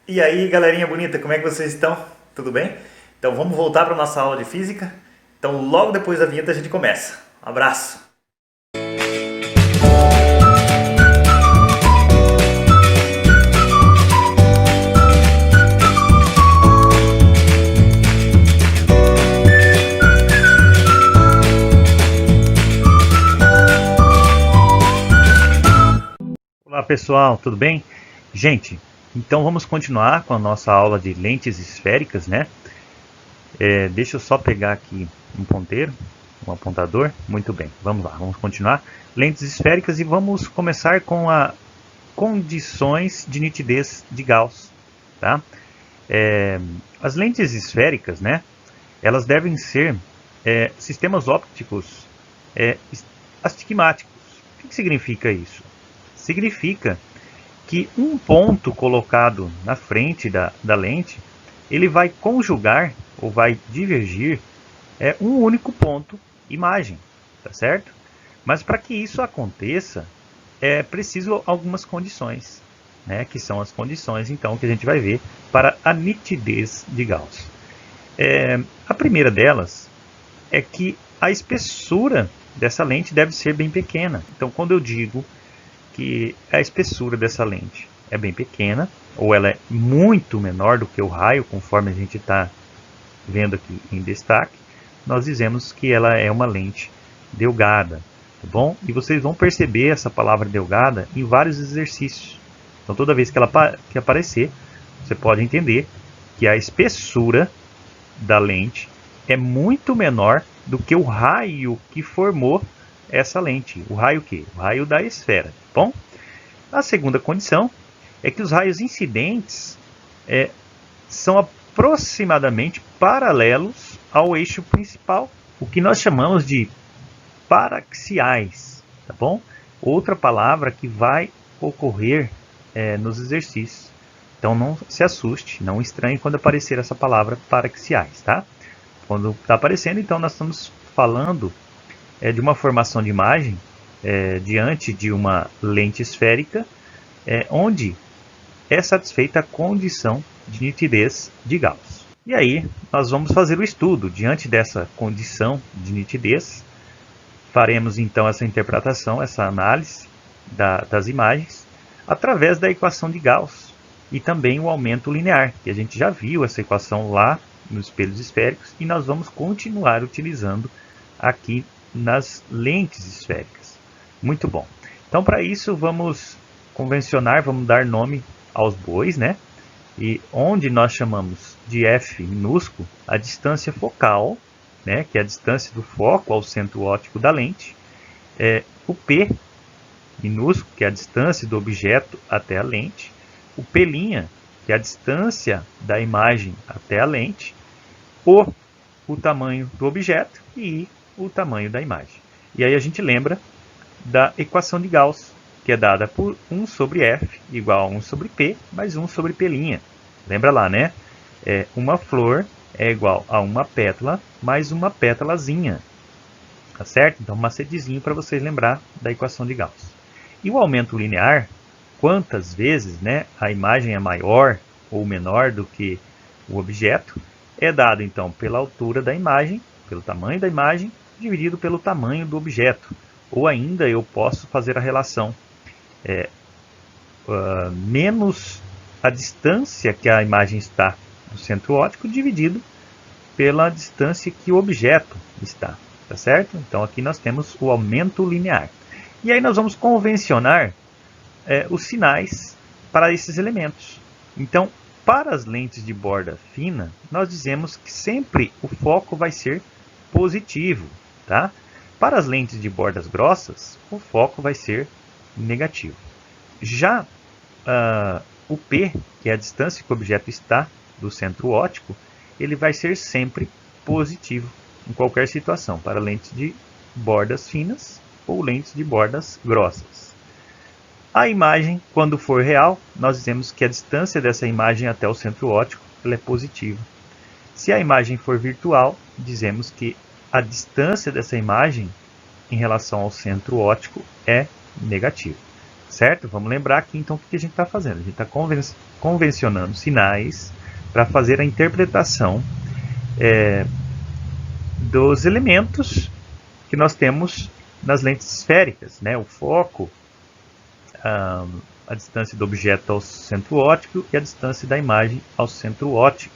E aí, galerinha bonita, como é que vocês estão? Tudo bem? Então vamos voltar para nossa aula de física. Então logo depois da vinheta a gente começa. Um abraço. Olá pessoal, tudo bem? Gente, então vamos continuar com a nossa aula de lentes esféricas, né? Deixa eu só pegar aqui um ponteiro, um apontador. Muito bem, vamos lá, vamos continuar. Lentes esféricas e vamos começar com as condições de nitidez de Gauss, tá? As lentes esféricas, né? Elas devem ser sistemas ópticos astigmáticos. O que significa isso? Significa que um ponto colocado na frente da lente, ele vai conjugar ou vai divergir um único ponto imagem, tá certo? Mas para que isso aconteça, é preciso algumas condições, né? Que são as condições, então, que a gente vai ver para a nitidez de Gauss. A primeira delas é que a espessura dessa lente deve ser bem pequena. Então, quando eu digo que a espessura dessa lente é bem pequena, ou ela é muito menor do que o raio, conforme a gente está vendo aqui em destaque, nós dizemos que ela é uma lente delgada, tá bom? E vocês vão perceber essa palavra delgada em vários exercícios. Então, toda vez que ela que aparecer, você pode entender que a espessura da lente é muito menor do que o raio que formou essa lente. O raio que? O raio da esfera. Bom, a segunda condição é que os raios incidentes são aproximadamente paralelos ao eixo principal, o que nós chamamos de paraxiais, tá bom? Outra palavra que vai ocorrer nos exercícios. Então não se assuste, não estranhe quando aparecer essa palavra paraxiais, tá? Quando está aparecendo, então nós estamos falando de uma formação de imagem diante de uma lente esférica, onde é satisfeita a condição de nitidez de Gauss. E aí nós vamos fazer o estudo. Diante dessa condição de nitidez, faremos então essa interpretação, essa análise das imagens, através da equação de Gauss e também o aumento linear, que a gente já viu essa equação lá nos espelhos esféricos, e nós vamos continuar utilizando aqui nas lentes esféricas. Muito bom. Então, para isso, vamos convencionar, vamos dar nome aos bois, né? E onde nós chamamos de f minúsculo a distância focal, né? Que é a distância do foco ao centro óptico da lente. O p minúsculo, que é a distância do objeto até a lente. O p', que é a distância da imagem até a lente. O tamanho do objeto e o tamanho da imagem. E aí a gente lembra da equação de Gauss, que é dada por 1 sobre f igual a 1 sobre p mais 1 sobre p'. Lembra lá, né? Uma flor é igual a uma pétala mais uma pétalazinha. Tá certo? Então, um macetezinho para vocês lembrar da equação de Gauss. E o aumento linear, quantas vezes, né, a imagem é maior ou menor do que o objeto, é dado então pela altura da imagem, pelo tamanho da imagem, dividido pelo tamanho do objeto. Ou ainda eu posso fazer a relação menos a distância que a imagem está do centro óptico dividido pela distância que o objeto está, tá certo? Então aqui nós temos o aumento linear. E aí nós vamos convencionar os sinais para esses elementos. Então, para as lentes de borda fina, nós dizemos que sempre o foco vai ser positivo, tá? Para as lentes de bordas grossas, o foco vai ser negativo. Já o P, que é a distância que o objeto está do centro óptico, ele vai ser sempre positivo em qualquer situação, para lentes de bordas finas ou lentes de bordas grossas. A imagem, quando for real, nós dizemos que a distância dessa imagem até o centro óptico ela é positiva. Se a imagem for virtual, dizemos que a distância dessa imagem em relação ao centro óptico é negativa. certo? Vamos lembrar aqui então o que a gente está fazendo. A gente está convencionando sinais para fazer a interpretação dos elementos que nós temos nas lentes esféricas, né? O foco, a distância do objeto ao centro óptico e a distância da imagem ao centro óptico.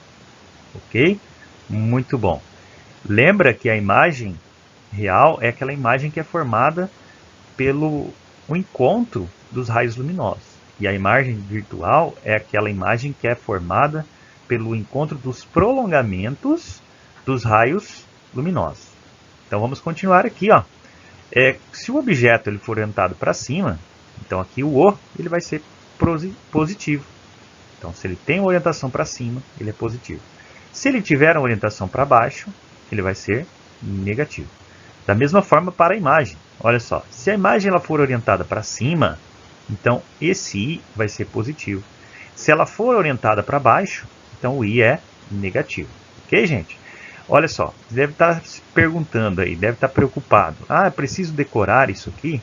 Ok? Muito bom. Lembra que a imagem real é aquela imagem que é formada pelo encontro dos raios luminosos. E a imagem virtual é aquela imagem que é formada pelo encontro dos prolongamentos dos raios luminosos. Então vamos continuar aqui, ó. Se o objeto ele for orientado para cima, então aqui o O ele vai ser positivo. Então se ele tem uma orientação para cima, ele é positivo. Se ele tiver uma orientação para baixo, ele vai ser negativo. Da mesma forma para a imagem. Olha só, se a imagem ela for orientada para cima, então esse I vai ser positivo. Se ela for orientada para baixo, então o I é negativo. Ok, gente? Olha só, você deve estar se perguntando aí, deve estar preocupado. Preciso decorar isso aqui?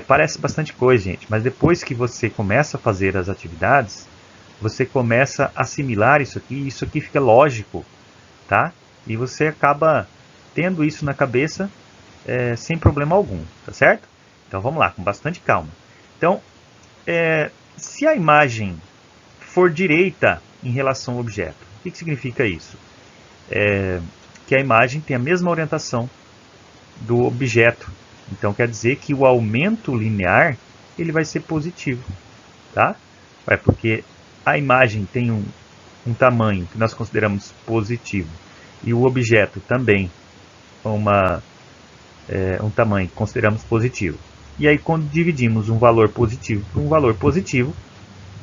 Parece bastante coisa, gente, mas depois que você começa a fazer as atividades, você começa a assimilar isso aqui fica lógico, tá? E você acaba tendo isso na cabeça sem problema algum, tá certo? Então vamos lá, com bastante calma. Então, se a imagem for direita em relação ao objeto, o que significa isso? Que a imagem tem a mesma orientação do objeto. Então quer dizer que o aumento linear ele vai ser positivo, tá? Porque a imagem tem um tamanho que nós consideramos positivo e o objeto também um tamanho que consideramos positivo. E aí quando dividimos um valor positivo por um valor positivo,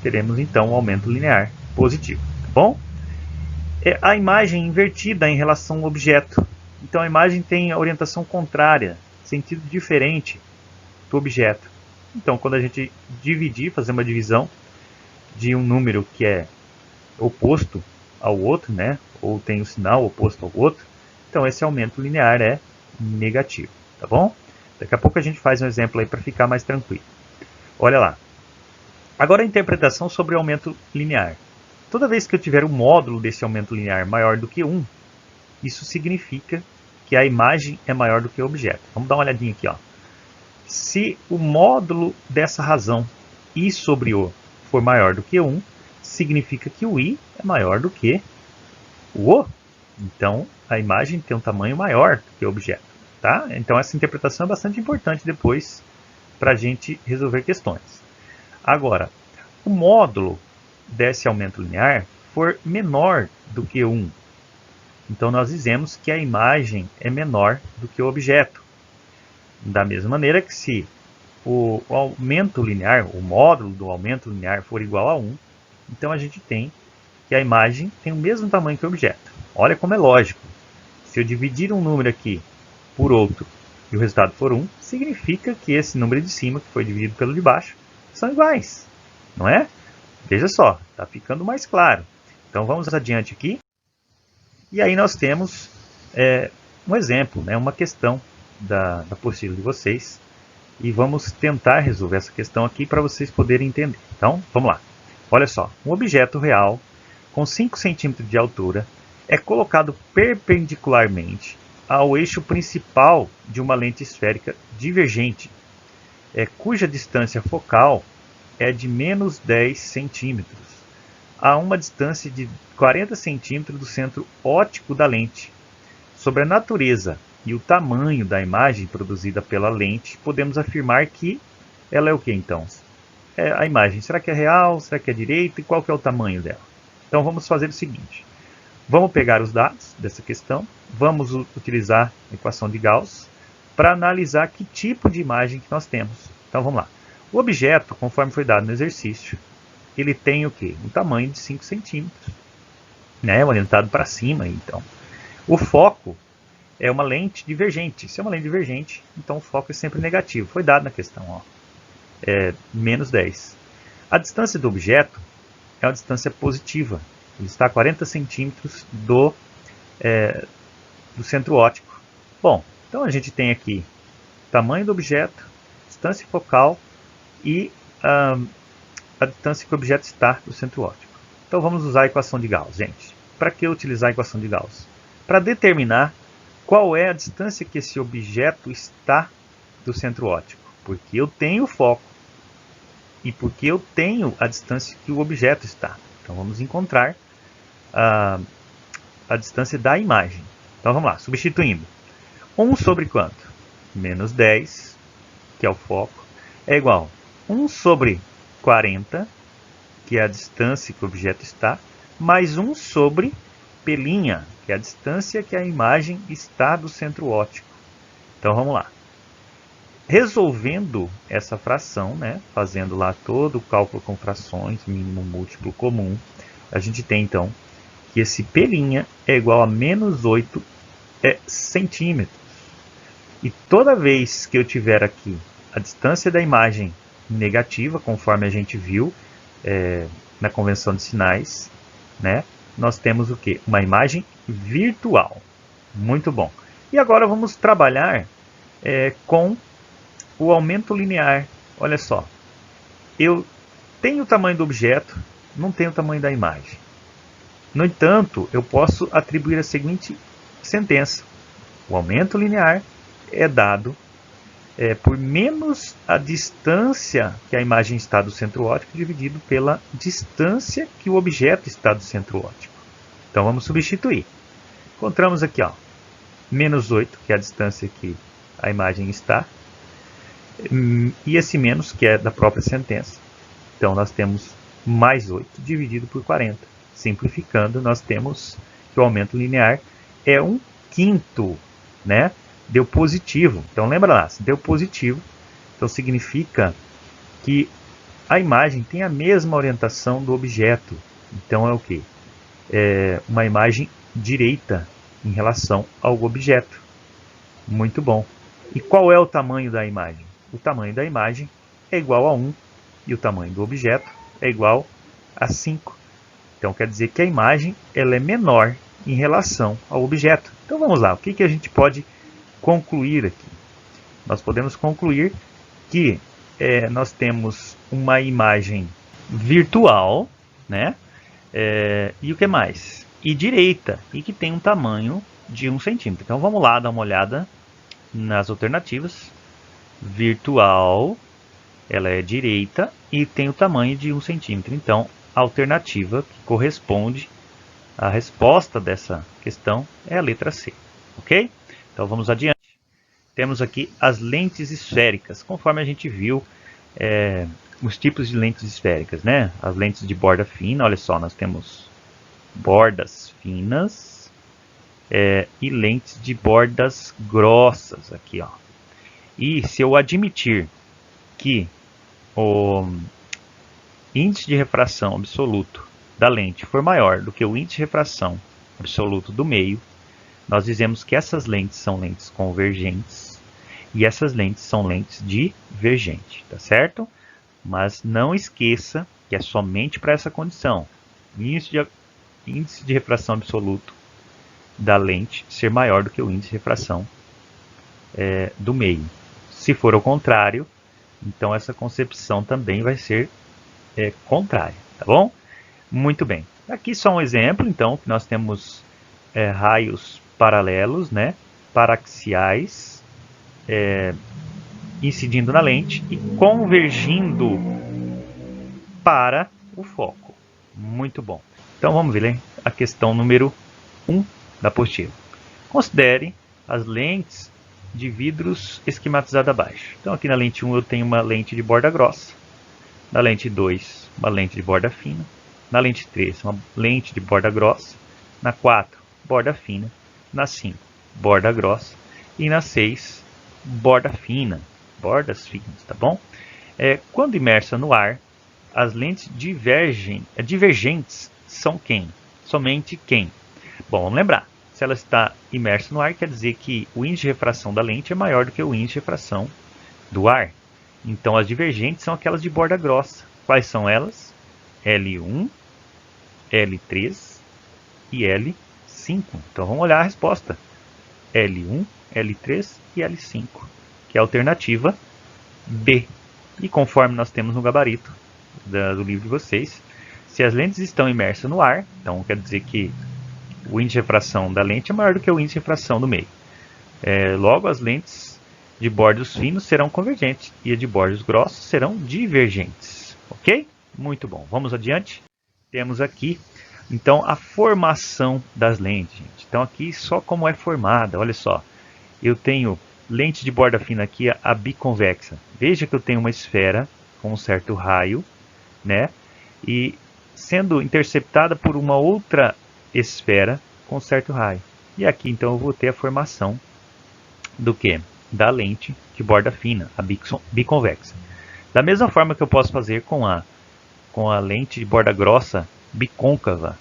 teremos então um aumento linear positivo, tá bom? A imagem invertida em relação ao objeto. Então a imagem tem a orientação contrária, sentido diferente do objeto. Então quando a gente fazer uma divisão de um número que é oposto ao outro, né? Ou tem o sinal oposto ao outro, então esse aumento linear é negativo, tá bom? Daqui a pouco a gente faz um exemplo aí para ficar mais tranquilo. Olha lá. Agora a interpretação sobre o aumento linear. Toda vez que eu tiver um módulo desse aumento linear maior do que 1, isso significa que a imagem é maior do que o objeto. Vamos dar uma olhadinha aqui, ó. Se o módulo dessa razão I sobre O for maior do que 1, significa que o I é maior do que o O. Então, a imagem tem um tamanho maior do que o objeto. Tá? Então, essa interpretação é bastante importante depois para a gente resolver questões. Agora, o módulo desse aumento linear for menor do que 1. Então, nós dizemos que a imagem é menor do que o objeto. Da mesma maneira que se o aumento linear, o módulo do aumento linear for igual a 1, então a gente tem que a imagem tem o mesmo tamanho que o objeto. Olha como é lógico. Se eu dividir um número aqui por outro e o resultado for 1, significa que esse número de cima, que foi dividido pelo de baixo, são iguais. Não é? Veja só, está ficando mais claro. Então vamos adiante aqui. E aí nós temos um exemplo, né, uma questão da apostila de vocês. E vamos tentar resolver essa questão aqui para vocês poderem entender. Então, vamos lá. Olha só, um objeto real com 5 centímetros de altura é colocado perpendicularmente ao eixo principal de uma lente esférica divergente, cuja distância focal é de menos 10 centímetros, a uma distância de 40 centímetros do centro óptico da lente. Sobre a natureza e o tamanho da imagem produzida pela lente, podemos afirmar que ela é o que então? A imagem, será que é real, será que é direita e qual que é o tamanho dela? Então vamos fazer o seguinte, vamos pegar os dados dessa questão, vamos utilizar a equação de Gauss para analisar que tipo de imagem que nós temos. Então vamos lá. O objeto, conforme foi dado no exercício, ele tem o quê? Um tamanho de 5 centímetros, né? Orientado para cima, então. O foco é uma lente divergente. Se é uma lente divergente, então o foco é sempre negativo. Foi dado na questão, ó. Menos 10. A distância do objeto é uma distância positiva. Ele está a 40 centímetros do centro óptico. Bom, então a gente tem aqui tamanho do objeto, distância focal e a distância que o objeto está do centro óptico. Então vamos usar a equação de Gauss, gente. Para que utilizar a equação de Gauss? Para determinar qual é a distância que esse objeto está do centro óptico. Porque eu tenho o foco e porque eu tenho a distância que o objeto está. Então vamos encontrar a distância da imagem. Então vamos lá, substituindo. 1 sobre quanto? Menos 10, que é o foco, é igual a 1 sobre 40, que é a distância que o objeto está, mais 1 sobre π', que é a distância que a imagem está do centro óptico. Então vamos lá. Resolvendo essa fração, né, fazendo lá todo o cálculo com frações, mínimo, múltiplo, comum, a gente tem então que esse π' é igual a menos 8 centímetros. E toda vez que eu tiver aqui a distância da imagem negativa, conforme a gente viu na convenção de sinais, né, nós temos o quê? Uma imagem virtual. Muito bom. E agora vamos trabalhar com o aumento linear. Olha só, eu tenho o tamanho do objeto, não tenho o tamanho da imagem. No entanto, eu posso atribuir a seguinte sentença: o aumento linear é dado por menos a distância que a imagem está do centro óptico dividido pela distância que o objeto está do centro óptico. Então vamos substituir. Encontramos aqui, ó, menos 8, que é a distância que a imagem está, e esse menos, que é da própria sentença. Então nós temos mais 8 dividido por 40. Simplificando, nós temos que o aumento linear é 1/5, né? Deu positivo. Então lembra lá, se deu positivo, então significa que a imagem tem a mesma orientação do objeto. Então é o quê? É uma imagem direita em relação ao objeto. Muito bom. E qual é o tamanho da imagem? O tamanho da imagem é igual a 1 e o tamanho do objeto é igual a 5. Então quer dizer que a imagem ela é menor em relação ao objeto. Então vamos lá, o que a gente pode concluir aqui? Nós podemos concluir que nós temos uma imagem virtual, né? E o que mais? E direita, e que tem um tamanho de 1 centímetro. Então vamos lá dar uma olhada nas alternativas. Virtual, ela é direita e tem o tamanho de 1 centímetro. Então a alternativa que corresponde à resposta dessa questão é a letra C. Ok? Então vamos adiante. Temos aqui as lentes esféricas, conforme a gente viu os tipos de lentes esféricas, né? As lentes de borda fina, olha só, nós temos bordas finas e lentes de bordas grossas aqui, ó. E se eu admitir que o índice de refração absoluto da lente for maior do que o índice de refração absoluto do meio, nós dizemos que essas lentes são lentes convergentes e essas lentes são lentes divergentes, tá certo? Mas não esqueça que é somente para essa condição: índice de refração absoluto da lente ser maior do que o índice de refração do meio. Se for o contrário, então essa concepção também vai ser contrária, tá bom? Muito bem. Aqui só um exemplo, então, que nós temos raios paralelos, né, paraxiais, incidindo na lente e convergindo para o foco. Muito bom. Então vamos ver a questão número 1 da apostila. Considere as lentes de vidros esquematizadas abaixo. Então aqui na lente 1 eu tenho uma lente de borda grossa, na lente 2 uma lente de borda fina, na lente 3 uma lente de borda grossa, na 4 borda fina, na 5 borda grossa e na 6 borda fina, bordas finas, tá bom? Quando imersa no ar, as lentes divergentes são quem? Somente quem? Bom, vamos lembrar. Se ela está imersa no ar, quer dizer que o índice de refração da lente é maior do que o índice de refração do ar. Então, as divergentes são aquelas de borda grossa. Quais são elas? L1, L3 e L5. Então, vamos olhar a resposta. L1, L3 e L5, que é a alternativa B. E conforme nós temos no gabarito do livro de vocês, se as lentes estão imersas no ar, então quer dizer que o índice de refração da lente é maior do que o índice de refração do meio. Logo, as lentes de bordos finos serão convergentes e as de bordos grossos serão divergentes. Ok? Muito bom. Vamos adiante. Temos aqui, então, a formação das lentes, gente. Então, aqui só como é formada. Olha só. Eu tenho lente de borda fina aqui, a biconvexa. Veja que eu tenho uma esfera com um certo raio, né? E sendo interceptada por uma outra esfera com um certo raio. E aqui, então, eu vou ter a formação do que? Da lente de borda fina, a biconvexa. Da mesma forma que eu posso fazer com a lente de borda grossa bicôncava.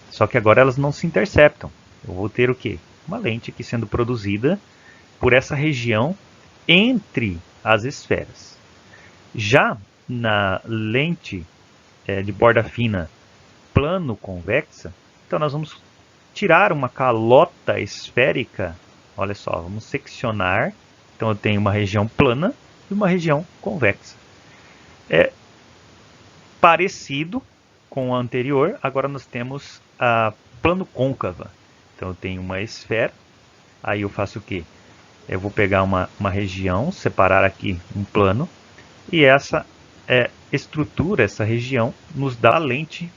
Só que agora elas não se interceptam. Eu vou ter o quê? Uma lente aqui sendo produzida por essa região entre as esferas. Já na lente de borda fina plano convexa, então nós vamos tirar uma calota esférica. Olha só, vamos seccionar. Então eu tenho uma região plana e uma região convexa. É parecido com o anterior, agora nós temos a plano côncava. Então eu tenho uma esfera, aí eu faço o quê? Eu vou pegar uma região, separar aqui um plano, e essa estrutura, essa região, nos dá a lente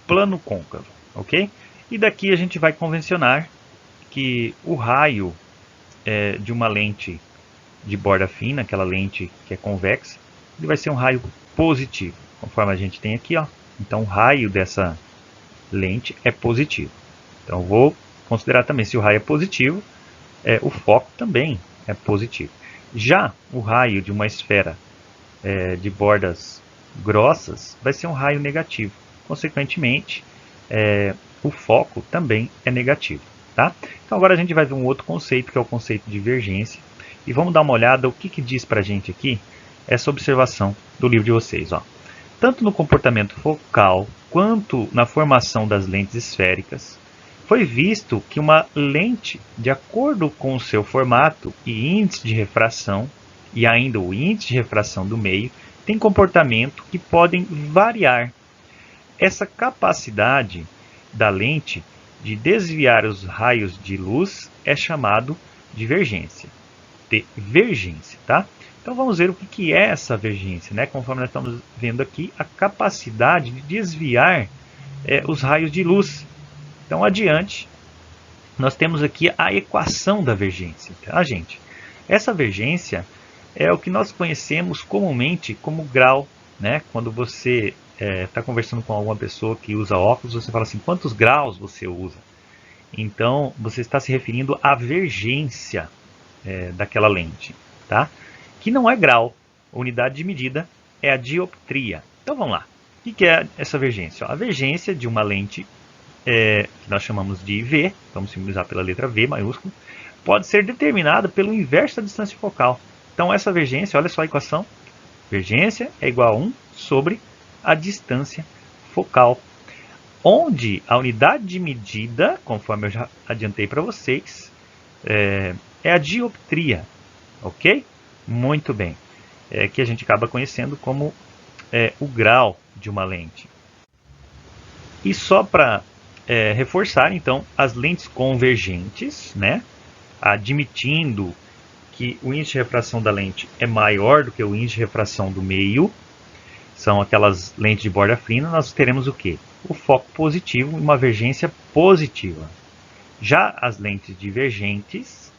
plano côncavo, ok? E daqui a gente vai convencionar que o raio de uma lente de borda fina, aquela lente que é convexa, ele vai ser um raio positivo, conforme a gente tem aqui, ó. Então o raio dessa lente é positivo. Então eu vou considerar também, se o raio é positivo, o foco também é positivo. Já o raio de uma esfera de bordas grossas vai ser um raio negativo. Consequentemente, o foco também é negativo. Tá? Então agora a gente vai ver um outro conceito, que é o conceito de divergência. E vamos dar uma olhada o que diz para a gente aqui essa observação do livro de vocês. Ó. Tanto no comportamento focal quanto na formação das lentes esféricas, foi visto que uma lente, de acordo com o seu formato e índice de refração, e ainda o índice de refração do meio, tem comportamento que podem variar. Essa capacidade da lente de desviar os raios de luz é chamado divergência. Divergência, tá? Então vamos ver o que é essa divergência, né? Conforme nós estamos vendo aqui, a capacidade de desviar os raios de luz. Então adiante, nós temos aqui a equação da divergência, tá, gente? Essa divergência é o que nós conhecemos comumente como grau, né? Quando você está conversando com alguma pessoa que usa óculos, você fala assim, quantos graus você usa? Então, você está se referindo à divergência daquela lente, tá? Que não é grau, a unidade de medida é a dioptria. Então, vamos lá. O que é essa divergência? A divergência de uma lente, que nós chamamos de V, vamos simbolizar pela letra V maiúsculo, pode ser determinada pelo inverso da distância focal. Então, essa divergência, olha só a equação, divergência é igual a 1 sobre a distância focal, onde a unidade de medida, conforme eu já adiantei para vocês, é a dioptria, ok? Muito bem, que a gente acaba conhecendo como o grau de uma lente. E só para reforçar, então, as lentes convergentes, né, admitindo que o índice de refração da lente é maior do que o índice de refração do meio, são aquelas lentes de borda fina, nós teremos o quê? O foco positivo e uma divergência positiva. Já as lentes divergentes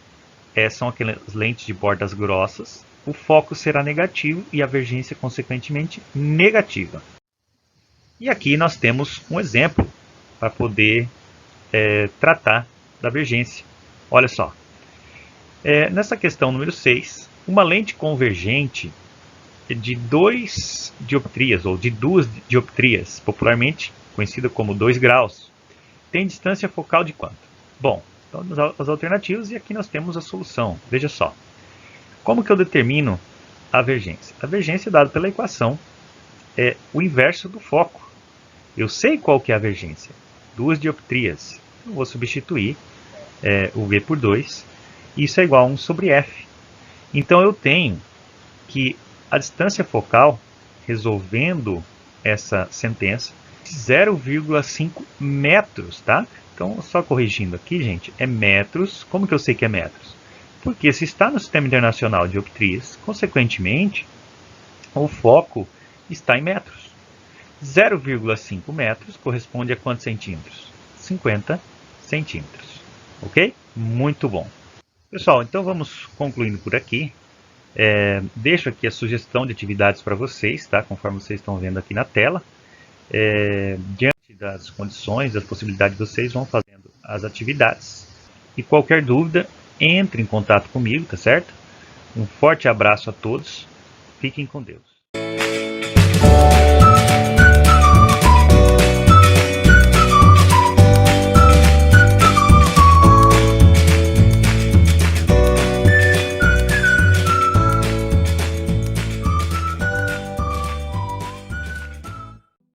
são aquelas lentes de bordas grossas, o foco será negativo e a divergência, consequentemente, negativa. E aqui nós temos um exemplo para poder tratar da divergência. Olha só, nessa questão número 6, uma lente convergente de 2 dioptrias, ou de 2 dioptrias, popularmente conhecida como 2 graus, tem distância focal de quanto? Bom, então as alternativas, e aqui nós temos a solução. Veja só, como que eu determino a divergência? A divergência é dada pela equação, é o inverso do foco. Eu sei qual que é a divergência, 2 dioptrias. Eu vou substituir o V por 2, isso é igual a 1 sobre F. Então eu tenho que a distância focal, resolvendo essa sentença, 0,5 metros, tá? Então, só corrigindo aqui, gente, é metros. Como que eu sei que é metros? Porque se está no Sistema Internacional de Dioptrias, consequentemente, o foco está em metros. 0,5 metros corresponde a quantos centímetros? 50 centímetros. Ok? Muito bom. Pessoal, então vamos concluindo por aqui. Deixo aqui a sugestão de atividades para vocês, tá? Conforme vocês estão vendo aqui na tela. Diante das condições, das possibilidades de vocês, vão fazendo as atividades. E qualquer dúvida, entre em contato comigo, tá certo? Um forte abraço a todos. Fiquem com Deus.